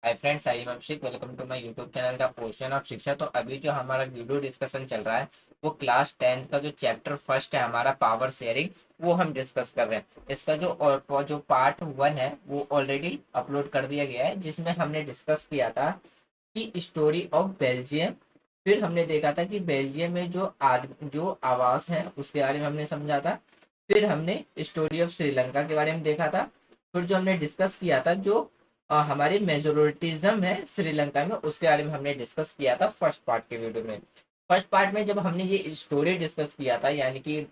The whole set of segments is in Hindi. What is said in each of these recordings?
Hi friends, I am Abhishek. Welcome to my YouTube channel the portion of Shiksha. तो अभी जो हमारा वीडियो डिस्कशन चल रहा है वो क्लास 10th का जो चैप्टर फर्स्ट है हमारा पावर शेयरिंग, वो हम डिस्कस कर रहे हैं। इसका जो पार्ट 1 है वो ऑलरेडी अपलोड कर दिया गया है, जिसमें हमने डिस्कस किया था कि स्टोरी ऑफ बेल्जियम। फिर हमने देखा था कि बेल्जियम में जो आवास है उसके बारे में हमने समझा था। फिर हमने स्टोरी ऑफ श्रीलंका के बारे में देखा था। फिर जो हमने डिस्कस किया था जो हमारी मेजोरिटिज्म है श्रीलंका में, उसके बारे में हमने डिस्कस किया था फर्स्ट पार्ट के वीडियो में। फर्स्ट पार्ट में जब हमने ये स्टोरी डिस्कस किया था, यानी कि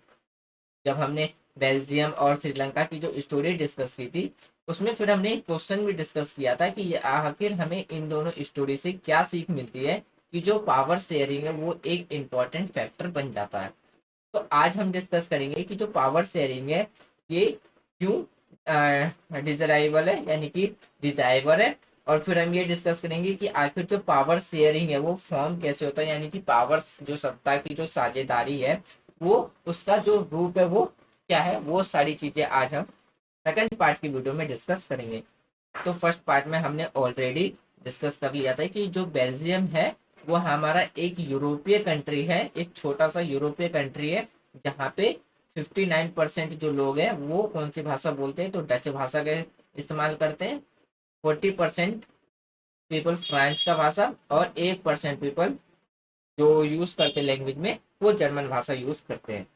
जब हमने बेल्जियम और श्रीलंका की जो स्टोरी डिस्कस की थी, उसमें फिर हमने एक क्वेश्चन भी डिस्कस किया था कि ये आखिर हमें इन दोनों स्टोरी से क्या सीख मिलती है कि जो पावर शेयरिंग है वो एक इम्पॉर्टेंट फैक्टर बन जाता है। तो आज हम डिस्कस करेंगे कि जो पावर शेयरिंग है ये क्यों डिजराइबल है, यानी कि डिजायबल है। और फिर हम ये डिस्कस करेंगे कि आखिर जो पावर शेयरिंग है वो फॉर्म कैसे होता है, यानी कि पावर जो सत्ता की जो साझेदारी है वो उसका जो रूप है वो क्या है, वो सारी चीजें आज हम सेकंड पार्ट की वीडियो में डिस्कस करेंगे। तो फर्स्ट पार्ट में हमने ऑलरेडी डिस्कस कर लिया था कि जो बेल्जियम है वो हमारा एक यूरोपीय कंट्री है, एक छोटा सा यूरोपीय कंट्री है, जहाँ पे 59% जो लोग हैं वो कौन सी भाषा बोलते हैं, तो डच भाषा का इस्तेमाल करते हैं। 40% पीपल फ्रेंच का भाषा, और 1% पीपल जो यूज करते हैं लैंग्वेज में वो जर्मन भाषा यूज करते हैं।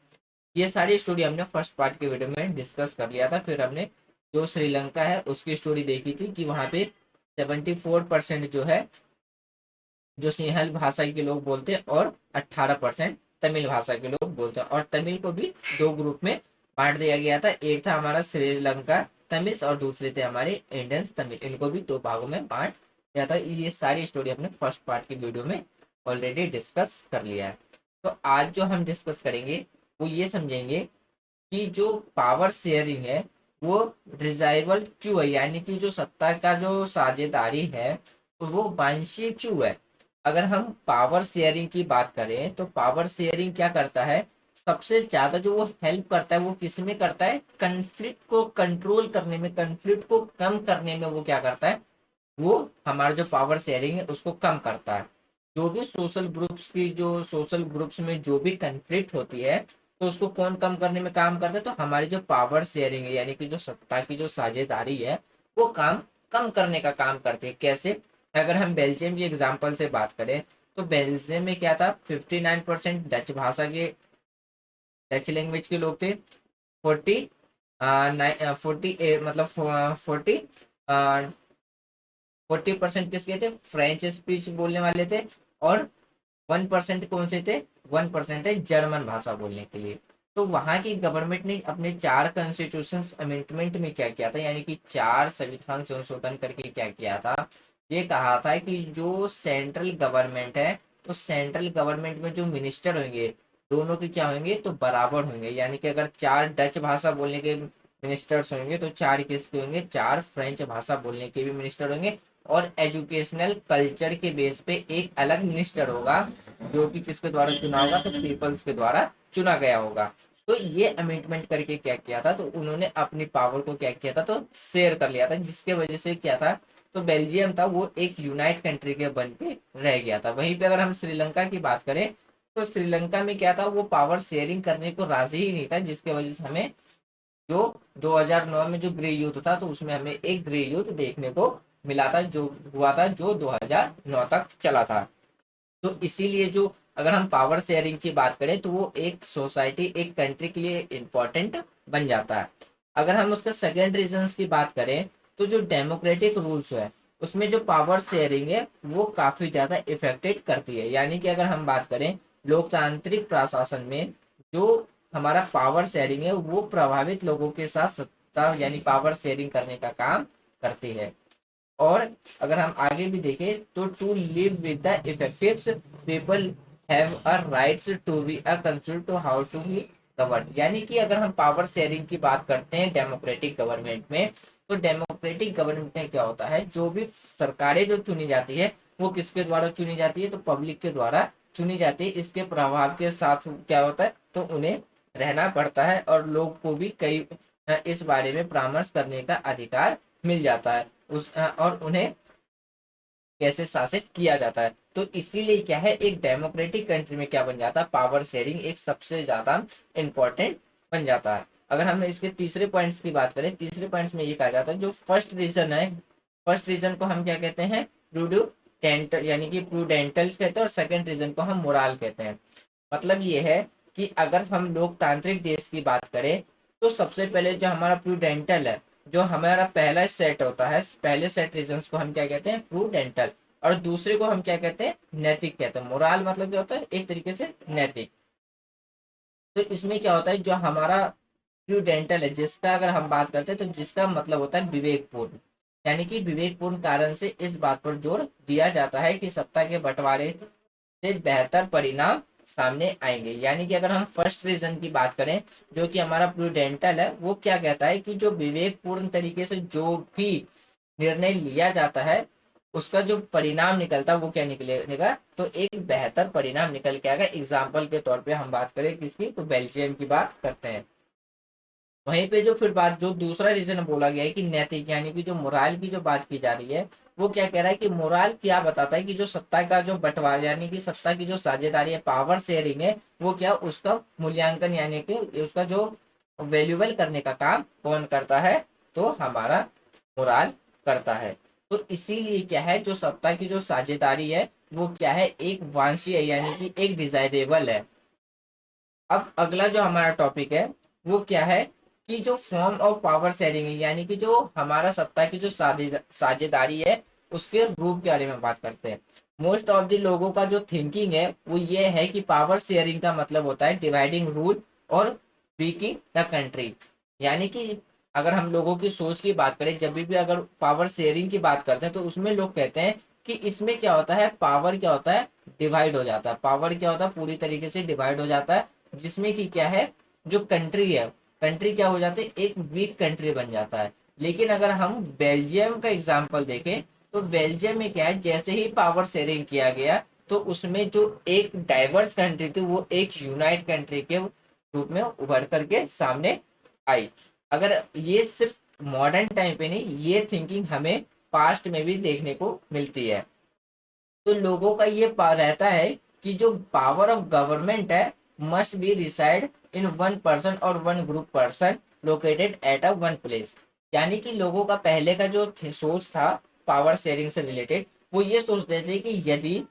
ये सारी स्टोरी हमने फर्स्ट पार्ट के वीडियो में डिस्कस कर लिया था। फिर हमने जो श्रीलंका है उसकी स्टोरी देखी थी कि वहां पे 74% जो है जो सिंहल भाषा के लोग बोलते हैं, और 18% तमिल भाषा के लोग बोलते हैं। और तमिल को भी दो ग्रुप में बांट दिया गया था, एक था हमारा श्रीलंका तमिल और दूसरे थे हमारे इंडियन तमिल। इनको भी दो भागों में बांट दिया था। ये सारी स्टोरी अपने फर्स्ट पार्ट की वीडियो में ऑलरेडी डिस्कस कर लिया है। तो आज जो हम डिस्कस करेंगे वो ये समझेंगे कि जो पावर शेयरिंग है वो डिजाइबल क्यों है, यानी कि जो सत्ता का जो साझेदारी है तो वो वांछनीय क्यों है। अगर हम पावर शेयरिंग की बात करें तो पावर शेयरिंग क्या करता है, सबसे ज्यादा जो वो हेल्प करता है वो किस में करता है, कन्फ्लिक्ट को कंट्रोल करने में, कन्फ्लिक्ट को कम करने में वो क्या करता है, वो हमारा जो पावर शेयरिंग है उसको कम करता है। जो भी सोशल ग्रुप्स में जो भी कन्फ्लिक्ट होती है तो उसको कौन कम करने में काम करता है, तो हमारी जो पावर शेयरिंग है यानी कि जो सत्ता की जो साझेदारी है वो काम कम करने का काम करती है। कैसे? अगर हम बेल्जियम की एग्जांपल से बात करें तो बेल्जियम में क्या था, 59% डच भाषा के, डच लैंग्वेज के लोग थे। 40 40 मतलब 40% किसके थे, फ्रेंच स्पीच बोलने वाले थे। और 1% कौन से थे, 1% है जर्मन भाषा बोलने के लिए। तो वहां की गवर्नमेंट ने अपने 4 कॉन्स्टिट्यूशन अमेंडमेंट में क्या किया था, यानी कि 4 संविधान संशोधन करके क्या किया था, ये कहा था कि जो सेंट्रल गवर्नमेंट है तो सेंट्रल गवर्नमेंट में जो मिनिस्टर होंगे दोनों के क्या होंगे, तो बराबर होंगे। यानी कि अगर 4 डच भाषा बोलने के मिनिस्टर्स होंगे तो 4 किसके होंगे, 4 फ्रेंच भाषा बोलने के भी मिनिस्टर होंगे। और एजुकेशनल कल्चर के बेस पे एक अलग मिनिस्टर होगा जो कि किसके द्वारा चुना होगा, तो पीपल्स के द्वारा चुना गया होगा। तो ये अमेंडमेंट करके क्या किया था, तो उन्होंने अपनी पावर को क्या किया था, तो शेयर कर लिया था, जिसके वजह से क्या था, तो बेल्जियम था वो एक यूनाइट कंट्री के बन के रह गया था। वहीं पे अगर हम श्रीलंका की बात करें तो श्रीलंका में क्या था, वो पावर शेयरिंग करने को राजी ही नहीं था, जिसके वजह से हमें जो 2009 में जो गृह युद्ध था तो उसमें हमें एक गृह युद्ध देखने को मिला था, जो हुआ था जो 2009 तक चला था। तो इसीलिए जो अगर हम पावर शेयरिंग की बात करें तो वो एक सोसाइटी, एक कंट्री के लिए इम्पोर्टेंट बन जाता है। अगर हम उसके सेकेंड रीजंस की बात करें तो जो डेमोक्रेटिक रूल्स है उसमें जो पावर शेयरिंग है वो काफी ज्यादा इफेक्टेड करती है। यानी कि अगर हम बात करें लोकतांत्रिक प्रशासन में जो हमारा पावर शेयरिंग है वो प्रभावित लोगों के साथ सत्ता यानी पावर शेयरिंग करने का काम करती है। और अगर हम आगे भी देखें तो to live with the effectives people have a rights to be a consult to how to be govern. यानी कि अगर हम पावर शेयरिंग की बात करते हैं डेमोक्रेटिक गवर्नमेंट में, तो डेमोक्रेटिक गवर्नमेंट में क्या होता है, जो भी सरकारें जो चुनी जाती है वो किसके द्वारा चुनी जाती है, तो पब्लिक के द्वारा चुनी जाती है। इसके प्रभाव के साथ क्या होता है, तो उन्हें रहना पड़ता है और लोग को भी कई इस बारे में परामर्श करने का अधिकार मिल जाता है। और उन्हें कैसे शासित किया जाता है। तो इसीलिए क्या है, एक डेमोक्रेटिक कंट्री में क्या बन जाता है, पावर शेयरिंग एक सबसे ज्यादा इंपॉर्टेंट बन जाता है। अगर हम इसके तीसरे पॉइंट्स की बात करें, तीसरे पॉइंट्स में ये कहा जाता है जो फर्स्ट रीजन है, फर्स्ट रीजन को हम क्या कहते हैं, प्रूडेंटल यानी कि प्रूडेंटल कहते हैं, और सेकंड रीजन को हम मोरल कहते हैं। मतलब ये है कि अगर हम लोकतांत्रिक देश की बात करें तो सबसे पहले जो हमारा प्रूडेंटल है, जो हमारा पहला सेट होता है, पहले सेट रीजंस को हम क्या कहते हैं, प्रूडेंटल, और दूसरे को हम क्या कहते हैं, नैतिक कहते हैं। मोरल मतलब क्या होता है, एक तरीके से नैतिक। तो इसमें क्या होता है, जो हमारा प्रूडेंटल है, जिसका अगर हम बात करते हैं तो जिसका मतलब होता है विवेकपूर्ण, यानी कि विवेकपूर्ण कारण से इस बात पर जोर दिया जाता है कि सत्ता के बंटवारे से बेहतर परिणाम सामने आएंगे। यानी कि अगर हम फर्स्ट रीजन की बात करें, जो कि हमारा प्रूडेंटल है, वो क्या कहता है कि जो विवेकपूर्ण तरीके से जो भी निर्णय लिया जाता है, उसका जो परिणाम निकलता है वो क्या निकलेगा, तो एक बेहतर परिणाम निकल के आएगा। एग्जाम्पल के तौर पे हम बात करें किसकी, तो बेल्जियम की बात करते हैं। वहीं पे जो फिर बात, जो दूसरा रीजन बोला गया है कि नैतिक, यानी कि जो मोराल की जो बात की जा रही है, वो क्या कह रहा है कि मोराल क्या बताता है कि जो सत्ता का जो बंटवारा, यानी कि सत्ता की जो साझेदारी है, पावर शेयरिंग है, वो क्या उसका मूल्यांकन, यानी कि उसका जो वैल्यूएबल करने का काम कौन करता है, तो हमारा मोराल करता है। तो इसीलिए क्या है, जो सत्ता की जो साझेदारी है वो क्या है, एक वांछनीय यानी कि एक डिजायरेबल है। अब अगला जो हमारा टॉपिक है वो क्या है, कि जो फॉर्म ऑफ पावर शेयरिंग है, यानी कि जो हमारा सत्ता की जो साझेदारी है, उसके रूप के बारे में बात करते हैं। मोस्ट ऑफ द लोगों का जो थिंकिंग है वो ये है कि पावर शेयरिंग का मतलब होता है डिवाइडिंग रूल और वीकिंग द कंट्री। यानी कि अगर हम लोगों की सोच की बात करें, जब भी अगर पावर शेयरिंग की बात करते हैं तो उसमें लोग कहते हैं कि इसमें क्या होता है, पावर क्या होता है, डिवाइड हो जाता है। पावर क्या होता है, पूरी तरीके से डिवाइड हो जाता है, जिसमें कि क्या है, जो कंट्री है, कंट्री क्या हो जाती है, एक वीक कंट्री बन जाता है। लेकिन अगर हम बेल्जियम का एग्जांपल देखें, तो बेल्जियम में क्या है, जैसे ही पावर शेयरिंग किया गया तो उसमें जो एक डाइवर्स कंट्री थी वो एक यूनाइट कंट्री के रूप में उभर करके सामने आई। अगर ये सिर्फ मॉडर्न टाइम पे नहीं, ये थिंकिंग हमें पास्ट में भी देखने को मिलती है। तो लोगों का ये रहता है कि जो पावर ऑफ गवर्नमेंट है must be reside in one person और one group person located at a one place. यानी कि लोगों का पहले का जो सोच था पावर शेयरिंग से रिलेटेड, वो ये सोचते थे कि यदि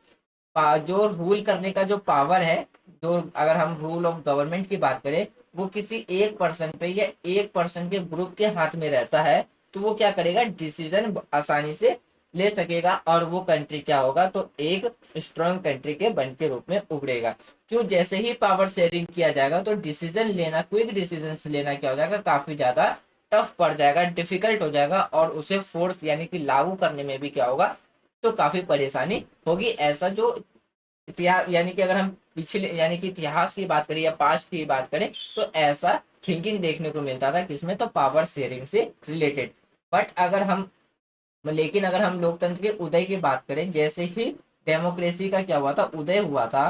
जो रूल करने का जो पावर है, जो अगर हम रूल ऑफ गवर्नमेंट की बात करें, वो किसी एक पर्सन पे या एक पर्सन के ग्रुप के हाथ में रहता है, तो वो क्या करेगा, डिसीजन आसानी से ले सकेगा, और वो कंट्री क्या होगा, तो एक स्ट्रॉन्ग कंट्री के बन के रूप में उभरेगा। क्यों, जैसे ही पावर शेयरिंग किया जाएगा तो डिसीजन लेना, क्विक डिसीजन लेना क्या हो जाएगा, काफी ज्यादा टफ पड़ जाएगा, डिफिकल्ट हो जाएगा, और उसे फोर्स यानी कि लागू करने में भी क्या होगा, तो काफी परेशानी होगी। ऐसा जो इतिहास, यानी कि अगर हम पिछले यानी कि इतिहास की बात करें या पास्ट की बात करें, तो ऐसा थिंकिंग देखने को मिलता था किसमें, तो पावर शेयरिंग से रिलेटेड। बट अगर हम, लेकिन अगर हम लोकतंत्र के उदय की बात करें, जैसे ही डेमोक्रेसी का क्या हुआ था, उदय हुआ था,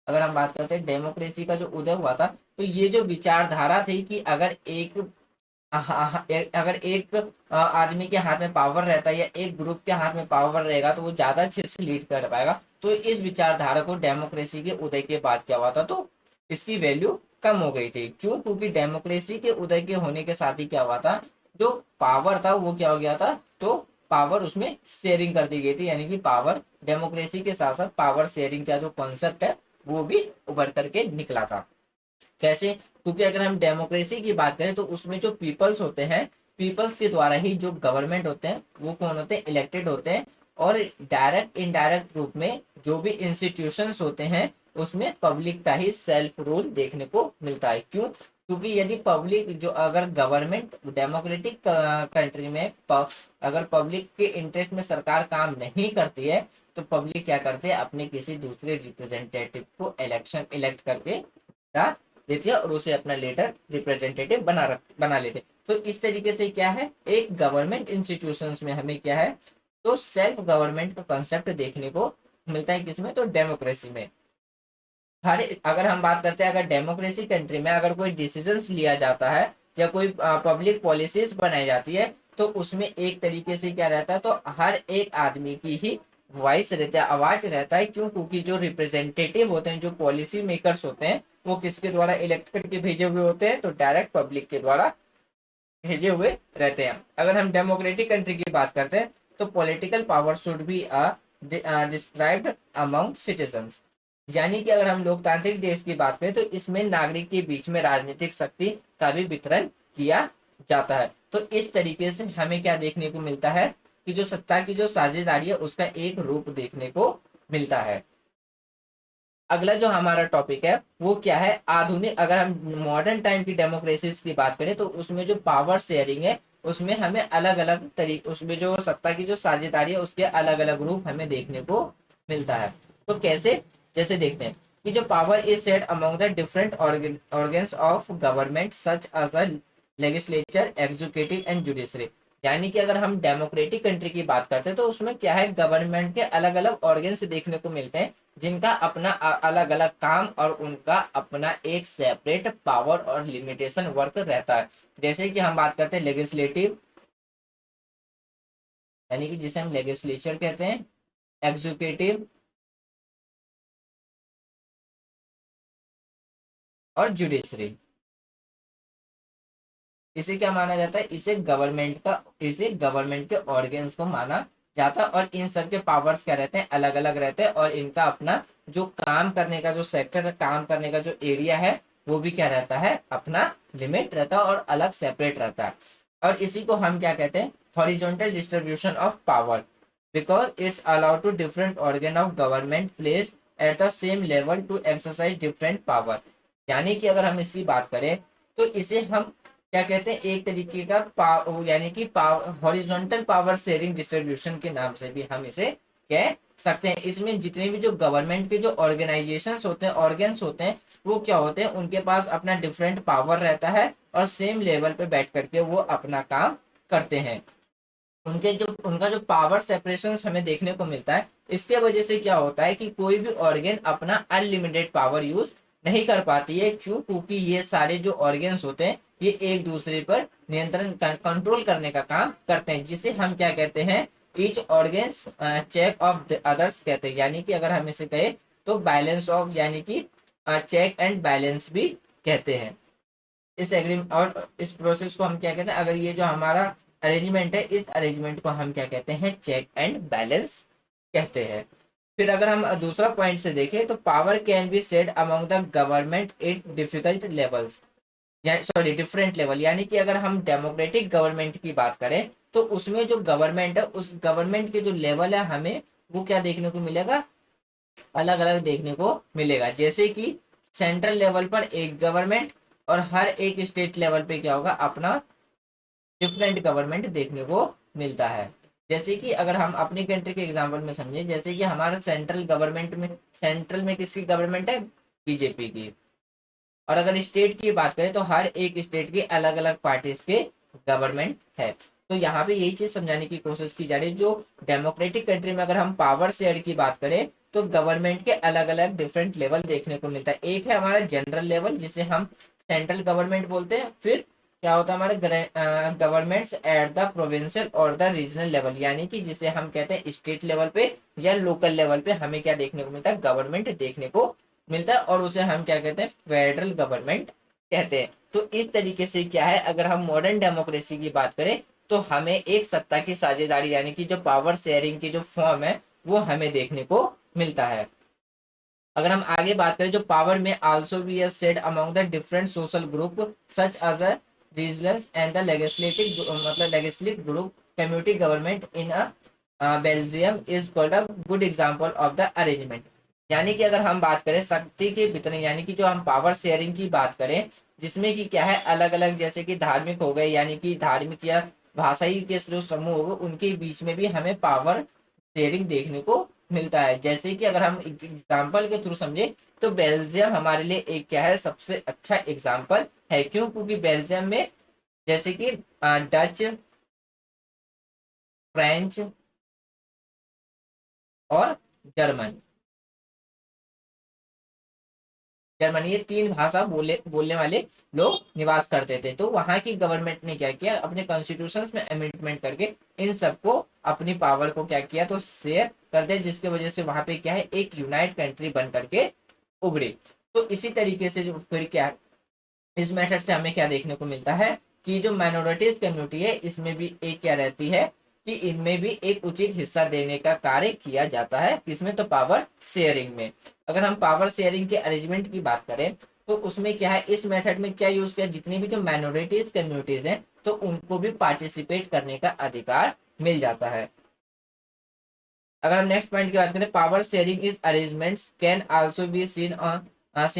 अगर हम बात करते हैं डेमोक्रेसी का जो उदय हुआ था, तो ये जो विचारधारा थी कि अगर एक अगर एक आदमी के हाथ में पावर रहता है या एक ग्रुप के हाथ में पावर रहेगा तो वो ज्यादा अच्छे से लीड कर पाएगा। तो इस विचारधारा को डेमोक्रेसी के उदय के बाद क्या हुआ था, तो इसकी वैल्यू कम हो गई थी। क्यों, क्योंकि डेमोक्रेसी के उदय के होने के साथ ही क्या हुआ था, जो पावर था वो क्या हो गया था, तो पावर उसमें शेयरिंग कर दी गई थी। यानी कि पावर, डेमोक्रेसी के साथ साथ पावर शेयरिंग का जो कॉन्सेप्ट है वो भी उभर करके निकला था। कैसे, क्योंकि अगर हम डेमोक्रेसी की बात करें तो उसमें जो पीपल्स होते हैं, पीपल्स के द्वारा ही जो गवर्नमेंट होते हैं वो कौन होते हैं, इलेक्टेड होते हैं। और डायरेक्ट इनडायरेक्ट रूप में जो भी इंस्टीट्यूशंस होते हैं उसमें पब्लिक का ही सेल्फ रूल देखने को मिलता है। क्यों, क्योंकि यदि पब्लिक, जो अगर गवर्नमेंट डेमोक्रेटिक कंट्री में अगर पब्लिक के इंटरेस्ट में सरकार काम नहीं करती है, तो पब्लिक क्या करते हैं, अपने किसी दूसरे रिप्रेजेंटेटिव को इलेक्ट करके देती है और उसे अपना लीडर रिप्रेजेंटेटिव बना लेते। तो इस तरीके से क्या है, एक गवर्नमेंट इंस्टीट्यूशंस में हमें क्या है, तो सेल्फ गवर्नमेंट का कंसेप्ट देखने को मिलता है किसमें, तो डेमोक्रेसी में। हर, अगर हम बात करते हैं, अगर डेमोक्रेसी कंट्री में अगर कोई डिसीजंस लिया जाता है या कोई पब्लिक पॉलिसीज बनाई जाती है, तो उसमें एक तरीके से क्या रहता है, तो हर एक आदमी की ही वॉइस रहता है, आवाज रहता है। क्यों? क्योंकि जो रिप्रेजेंटेटिव होते हैं, जो पॉलिसी मेकर्स होते हैं, वो किसके द्वारा इलेक्ट करके भेजे हुए होते हैं? तो डायरेक्ट पब्लिक के द्वारा भेजे हुए रहते हैं। अगर हम डेमोक्रेटिक कंट्री की बात करते हैं तो political power should be described among citizens, यानी कि अगर हम लोकतांत्रिक देश की बात करें तो इसमें नागरिक के बीच में राजनीतिक शक्ति का भी वितरण किया जाता है। तो इस तरीके से हमें क्या देखने को मिलता है कि जो सत्ता की जो साझेदारी है उसका एक रूप देखने को मिलता है। अगला जो हमारा टॉपिक है वो क्या है? आधुनिक, अगर हम मॉडर्न टाइम की डेमोक्रेसीज की बात करें तो उसमें जो पावर शेयरिंग है उसमें हमें अलग अलग तरीके, उसमें जो सत्ता की जो साझेदारी है उसके अलग अलग रूप हमें देखने को मिलता है। तो कैसे? जैसे देखते हैं कि जो power is shared among the different organs of government such as a legislature, executive and judiciary, यानी कि अगर हम डेमोक्रेटिक कंट्री की बात करते हैं तो उसमें क्या है, गवर्नमेंट के अलग अलग ऑर्गन्स देखने को मिलते हैं जिनका अपना अलग अलग काम और उनका अपना एक सेपरेट पावर और लिमिटेशन वर्क रहता है। जैसे कि हम बात करते हैं लेजिस्लेटिव, यानी कि जिसे हम लेजिस्लेचर कहते हैं, एग्जीक्यूटिव और जुडिशरी। इसे क्या माना जाता है? इसे गवर्नमेंट के ऑर्गन्स को माना जाता है। और इन सब के पावर्स क्या रहते हैं? अलग अलग रहते हैं। और इनका अपना जो काम करने का जो सेक्टर, काम करने का जो एरिया है वो भी क्या रहता है? अपना लिमिट रहता है और अलग सेपरेट रहता है। और इसी को हम क्या कहते हैं? Horizontal distribution of power, because it's allowed to different organ of government place at the same level to exercise different power. यानी कि अगर हम इसकी बात करें तो इसे हम क्या कहते हैं? एक तरीके का यानी कि हॉरिजॉन्टल पावर शेयरिंग डिस्ट्रीब्यूशन के नाम से भी हम इसे कह सकते हैं। इसमें जितने भी जो गवर्नमेंट के जो ऑर्गेनाइजेशंस होते हैं, ऑर्गन्स होते हैं, वो क्या होते हैं? उनके पास अपना डिफरेंट पावर रहता है और सेम लेवल पे बैठ करके वो अपना काम करते हैं। उनका जो पावर सेपरेशन हमें देखने को मिलता है, इसके वजह से क्या होता है कि कोई भी ऑर्गन अपना अनलिमिटेड पावर यूज नहीं कर पाती है। क्यों? क्योंकि ये सारे जो ऑर्गन्स होते हैं ये एक दूसरे पर नियंत्रण कंट्रोल करने का काम करते हैं, जिसे हम क्या कहते हैं? Each organs check of the others कहते हैं। यानी कि अगर हम इसे कहें तो बैलेंस ऑफ, यानी कि चेक एंड बैलेंस भी कहते हैं। इस एग्रीमेंट और इस प्रोसेस को हम क्या कहते हैं? अगर ये जो हमारा अरेंजमेंट है, इस अरेंजमेंट को हम क्या कहते हैं? चेक एंड बैलेंस कहते हैं। फिर अगर हम दूसरा पॉइंट से देखें तो power can be said among the government at difficult levels, sorry different level. यानी कि अगर हम डेमोक्रेटिक गवर्नमेंट की बात करें तो उसमें जो गवर्नमेंट है उस गवर्नमेंट के जो लेवल है हमें वो क्या देखने को मिलेगा? अलग अलग देखने को मिलेगा। जैसे कि सेंट्रल लेवल पर एक गवर्नमेंट और हर एक स्टेट लेवल पे क्या होगा? अपना डिफरेंट गवर्नमेंट देखने को मिलता है। जैसे कि अगर हम अपनी कंट्री के एग्जांपल में समझे, जैसे कि हमारा सेंट्रल गवर्नमेंट में, सेंट्रल में किसकी गवर्नमेंट है? बीजेपी की। और अगर स्टेट की बात करें तो हर एक स्टेट की अलग अलग पार्टीज के गवर्नमेंट है। तो यहाँ पे यही चीज समझाने की कोशिश की जा रही है। जो डेमोक्रेटिक कंट्री में अगर हम पावर शेयर की बात करें तो गवर्नमेंट के अलग अलग डिफरेंट लेवल देखने को मिलता है। एक है हमारा जनरल लेवल जिसे हम सेंट्रल गवर्नमेंट बोलते हैं। फिर क्या होता है? हमारे गवर्नमेंट्स एट द प्रोविंशियल और द रीजनल लेवल, यानी कि जिसे हम कहते हैं स्टेट लेवल पे या लोकल लेवल पे हमें क्या देखने को मिलता है? गवर्नमेंट देखने को मिलता है। और उसे हम क्या कहते हैं? फेडरल गवर्नमेंट कहते हैं। तो इस तरीके से क्या है, अगर हम मॉडर्न डेमोक्रेसी की बात करें तो हमें एक सत्ता की साझेदारी, यानी कि जो पावर शेयरिंग की जो फॉर्म है वो हमें देखने को मिलता है। अगर हम आगे बात करें, जो power may also be is said among the different social group such as a regionals and the legislative, मतलब legislative group community government in a Belgium is called a good example of the arrangement. यानी कि अगर हम बात करें शक्ति के वितरण, यानी कि जो हम पावर शेयरिंग की बात करें जिसमें कि क्या है, अलग अलग जैसे कि धार्मिक हो गए, यानी कि धार्मिक या भाषाई के जो समूह हो गए उनके बीच में भी हमें पावर शेयरिंग देखने को मिलता है। जैसे कि अगर हम एग्जाम्पल के थ्रू समझे तो बेल्जियम हमारे लिए एक क्या है? सबसे अच्छा एग्जाम्पल है। क्यों? क्योंकि बेल्जियम में जैसे कि डच, फ्रेंच और जर्मन, जर्मनी, ये तीन भाषा बोलने वाले लोग निवास करते थे। तो वहां की गवर्नमेंट ने क्या किया? अपने कॉन्स्टिट्यूशन में अमेंडमेंट करके इन सबको अपनी पावर को क्या किया? तो शेयर कर दे, जिसकी वजह से वहां पे क्या है एक यूनाइट कंट्री बन करके उभरे। तो इसी तरीके से जो फिर क्या है, इस मेथड से हमें क्या देखने को मिलता है कि जो माइनॉरिटीज कम्युनिटी है इसमें भी एक क्या रहती है कि इनमें भी एक उचित हिस्सा देने का कार्य किया जाता है, किसमें, तो पावर शेयरिंग में। अगर हम पावर शेयरिंग के अरेंजमेंट की बात करें तो उसमें क्या है, इस मेथड में क्या यूज किया, जितनी भी जो माइनॉरिटीज कम्युनिटीज हैं तो उनको भी पार्टिसिपेट करने का अधिकार मिल जाता है। अगर हम नेक्स्ट पॉइंट की बात करें, power sharing is arrangements can also be seen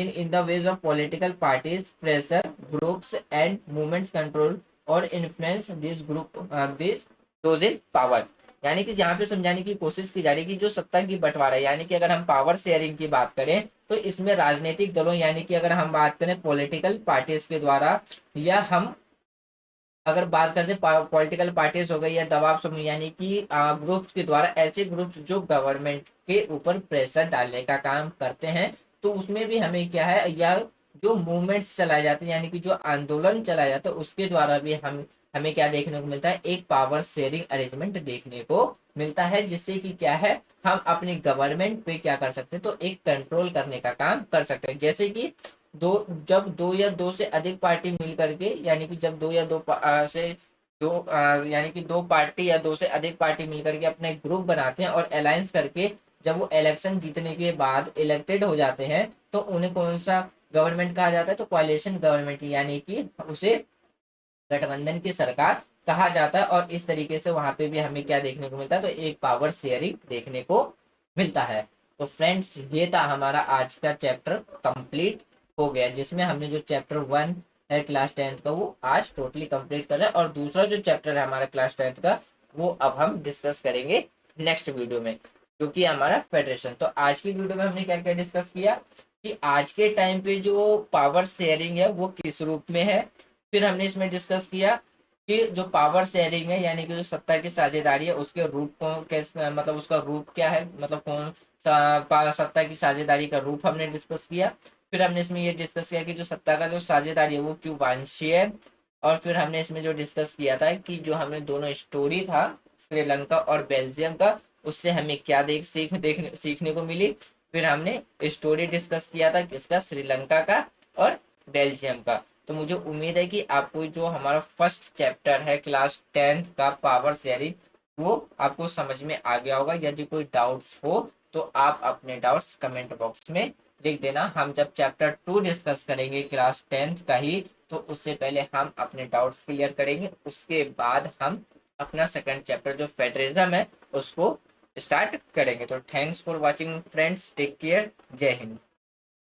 in the ways of political parties, pressure groups and movements control और influence this group this those in power. यानी कि यहाँ पे समझाने की कोशिश की जा रही है कि जो सत्ता की बंटवारा है, यानी कि अगर हम पावर शेयरिंग की बात करें तो इसमें राजनीतिक दलों, यानी कि अगर हम बात करें पॉलिटिकल पार्टीज के द्वारा, या हम अगर बात करते पॉलिटिकल पार्टीज हो गई या दबाव समूह, यानी कि ग्रुप्स के द्वारा, ऐसे ग्रुप्स जो गवर्नमेंट के ऊपर प्रेशर डालने का काम करते हैं, तो उसमें भी हमें क्या है, या जो मूवमेंट्स चलाए जाते हैं, यानी कि जो आंदोलन चलाया जाता है उसके द्वारा भी हम हमें क्या देखने को मिलता है, एक पावर शेयरिंग अरेंजमेंट देखने को मिलता है, जिससे कि क्या है हम अपनी गवर्नमेंट पे क्या कर सकते हैं, तो एक कंट्रोल करने का काम कर सकते हैं। जैसे कि जब दो या दो से अधिक पार्टी मिल करके, यानी कि जब दो या से दो यानी कि दो पार्टी या दो से अधिक पार्टी मिल करके अपने ग्रुप बनाते हैं और अलायंस करके जब वो इलेक्शन जीतने के बाद इलेक्टेड हो जाते हैं तो उन्हें कौन सा गवर्नमेंट कहा जाता है, तो कोalition गवर्नमेंट, यानी कि उसे गठबंधन की सरकार कहा जाता है। और इस तरीके से वहां पे भी हमें क्या देखने को मिलता है, तो एक पावर शेयरिंग देखने को मिलता है। तो फ्रेंड्स ये था हमारा आज का चैप्टर कंप्लीट हो गया, जिसमें हमने जो चैप्टर 1 है क्लास 10th का वो आज टोटली कंप्लीट कर रहा है, और दूसरा जो चैप्टर है हमारा क्लास 10th का वो अब हम डिस्कस करेंगे नेक्स्ट वीडियो में, क्योंकि हमारा फेडरेशन। तो आज की वीडियो में हमने क्या क्या डिस्कस किया कि आज के टाइम पे जो पावर शेयरिंग है वो किस रूप में है। फिर हमने इसमें डिस्कस किया कि जो पावर शेयरिंग है, यानी कि जो सत्ता की साझेदारी है उसके रूप को कैसे, मतलब उसका रूप क्या है, मतलब कौन सत्ता की साझेदारी का रूप हमने डिस्कस किया। फिर हमने इसमें ये डिस्कस किया कि जो सत्ता का जो साझेदारी है वो क्यों वांछनीय है। और फिर हमने इसमें जो डिस्कस किया था कि जो हमने दोनों स्टोरी था श्रीलंका और बेल्जियम का, उससे हमें क्या सीखने को मिली। फिर हमने स्टोरी डिस्कस किया था किसका, श्रीलंका का और बेल्जियम का। तो मुझे उम्मीद है कि आपको जो हमारा फर्स्ट चैप्टर है क्लास 10th का पावर शेयरिंग वो आपको समझ में आ गया होगा। यदि कोई डाउट्स हो तो आप अपने डाउट्स कमेंट बॉक्स में लिख देना। हम जब चैप्टर 2 डिस्कस करेंगे क्लास 10th का ही, तो उससे पहले हम अपने डाउट्स क्लियर करेंगे, उसके बाद हम अपना सेकंड चैप्टर जो फेडरलिज्म है उसको स्टार्ट करेंगे। तो thanks for watching friends, take care, जय हिंद।